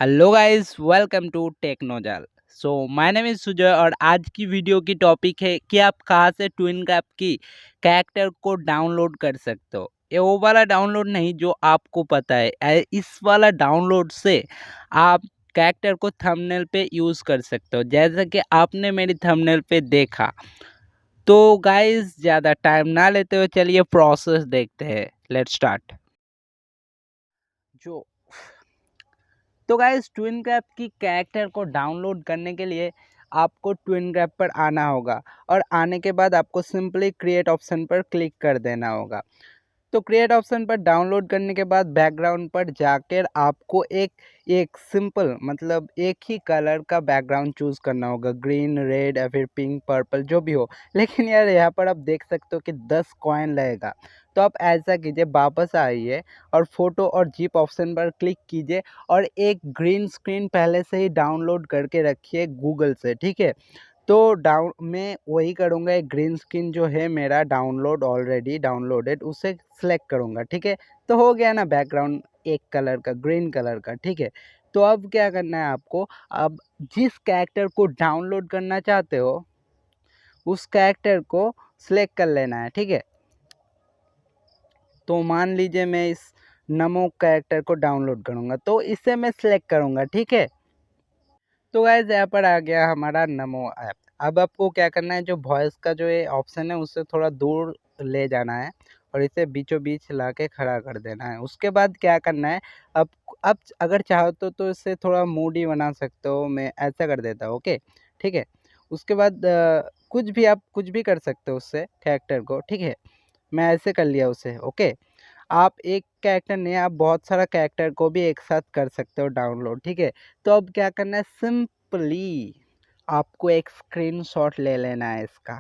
Hello guys, welcome to टेक्नोजल। My name is Sujay और आज की वीडियो की टॉपिक है कि आप कहाँ से ट्विनग्राफ की कैरेक्टर को डाउनलोड कर सकते हो। ये वो वाला डाउनलोड नहीं जो आपको पता है, इस वाला डाउनलोड से आप कैरेक्टर को थंबनेल पे यूज़ कर सकते हो, जैसा कि आपने मेरी थंबनेल पे देखा। तो गाइस, ज़्यादा टाइम ना लेते हुए चलिए प्रोसेस देखते हैं। Let's start. जो तो गाइस, ट्विनग्राफ की कैरेक्टर को डाउनलोड करने के लिए आपको ट्विनग्राफ पर आना होगा और आने के बाद आपको सिंपली क्रिएट ऑप्शन पर क्लिक कर देना होगा। तो क्रिएट ऑप्शन पर डाउनलोड करने के बाद बैकग्राउंड पर जाकर आपको एक एक सिंपल मतलब एक ही कलर का बैकग्राउंड चूज़ करना होगा, ग्रीन, रेड या फिर पिंक, पर्पल, जो भी हो। लेकिन यार, यहाँ पर आप देख सकते हो कि 10 कॉइन लगेगा। तो आप ऐसा कीजिए, वापस आइए और फोटो और जिप ऑप्शन पर क्लिक कीजिए और एक ग्रीन स्क्रीन पहले से ही डाउनलोड करके रखिए गूगल से, ठीक है। तो मैं वही करूँगा, एक ग्रीन स्क्रीन जो है मेरा डाउनलोड ऑलरेडी डाउनलोडेड, उसे सेलेक्ट करूँगा, ठीक है। तो हो गया ना बैकग्राउंड एक कलर का, ग्रीन कलर का, ठीक है। तो अब क्या करना है आपको, अब जिस कैरेक्टर को डाउनलोड करना चाहते हो उस कैरेक्टर को सिलेक्ट कर लेना है, ठीक है। तो मान लीजिए मैं इस नमो कैरेक्टर को डाउनलोड करूँगा, तो इसे मैं सिलेक्ट करूँगा, ठीक है। तो गाइस, यहाँ पर आ गया हमारा नमो ऐप। अब आपको क्या करना है, जो वॉइस का जो ये ऑप्शन है उससे थोड़ा दूर ले जाना है और इसे बीचों बीच ला के खड़ा कर देना है। उसके बाद क्या करना है, अब अगर चाहो तो इसे थोड़ा मूडी बना सकते हो। मैं ऐसा कर देता हूँ, ओके, ठीक है। उसके बाद कुछ भी कर सकते हो उससे कैरेक्टर को, ठीक है। मैं ऐसे कर लिया उसे, ओके। आप एक कैरेक्टर नहीं, आप बहुत सारा कैरेक्टर को भी एक साथ कर सकते हो डाउनलोड, ठीक है। तो अब क्या करना है, सिंपली आपको एक स्क्रीनशॉट ले लेना है इसका।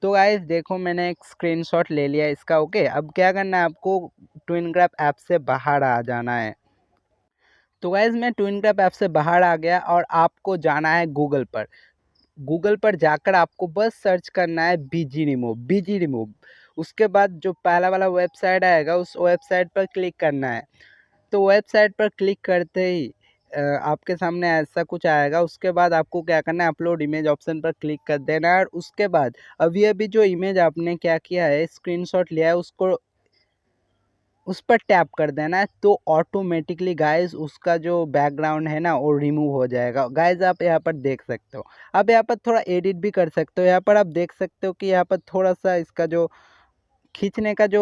तो गाइस देखो, मैंने एक स्क्रीनशॉट ले लिया इसका, ओके। अब क्या करना है, आपको ट्विनग्राफ ऐप से बाहर आ जाना है। तो गाइस, मैं ट्विनग्राफ ऐप से बाहर आ गया और आपको जाना है गूगल पर। गूगल पर जाकर आपको बस सर्च करना है बीजी रिमूव। उसके बाद जो पहला वाला वेबसाइट आएगा उस वेबसाइट पर क्लिक करना है। तो वेबसाइट पर क्लिक करते ही आपके सामने ऐसा कुछ आएगा। उसके बाद आपको क्या करना है, अपलोड इमेज ऑप्शन पर क्लिक कर देना है और उसके बाद अभी अभी जो इमेज आपने क्या किया है, स्क्रीनशॉट लिया है, उसको उस पर टैप कर देना है। तो ऑटोमेटिकली गाइस उसका जो बैकग्राउंड है ना वो रिमूव हो जाएगा। गाइस, आप यहाँ पर देख सकते हो। अब यहाँ पर थोड़ा एडिट भी कर सकते हो। यहाँ पर आप देख सकते हो कि यहाँ पर थोड़ा सा इसका जो खींचने का जो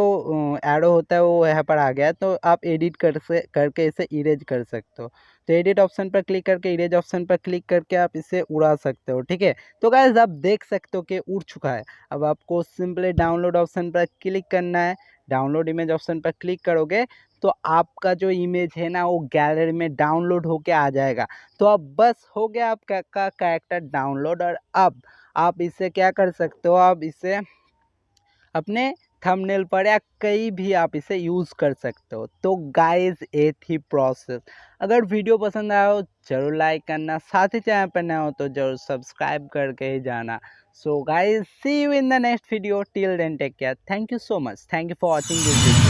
एरो होता है वो यहाँ पर आ गया है। तो आप एडिट करके इसे इरेज कर सकते हो। तो एडिट ऑप्शन पर क्लिक करके इरेज ऑप्शन पर क्लिक करके आप इसे उड़ा सकते हो, ठीक है। तो गाइस, आप देख सकते हो कि उड़ चुका है। अब आपको सिंपली डाउनलोड ऑप्शन पर क्लिक करना है। डाउनलोड इमेज ऑप्शन पर क्लिक करोगे तो आपका जो इमेज है ना वो गैलरी में डाउनलोड होके आ जाएगा। तो अब बस हो गया आपका कैरेक्टर डाउनलोड। और अब आप इसे क्या कर सकते हो, आप इसे अपने थंबनेल पर या कहीं भी आप इसे यूज़ कर सकते हो। तो गाइस, ये थी प्रोसेस। अगर वीडियो पसंद आया हो जरूर लाइक करना, साथ ही चैनल पर नया हो तो जरूर सब्सक्राइब करके ही जाना। So guys, see you in the next video. Till then take care. Thank you so much. Thank you for watching this video.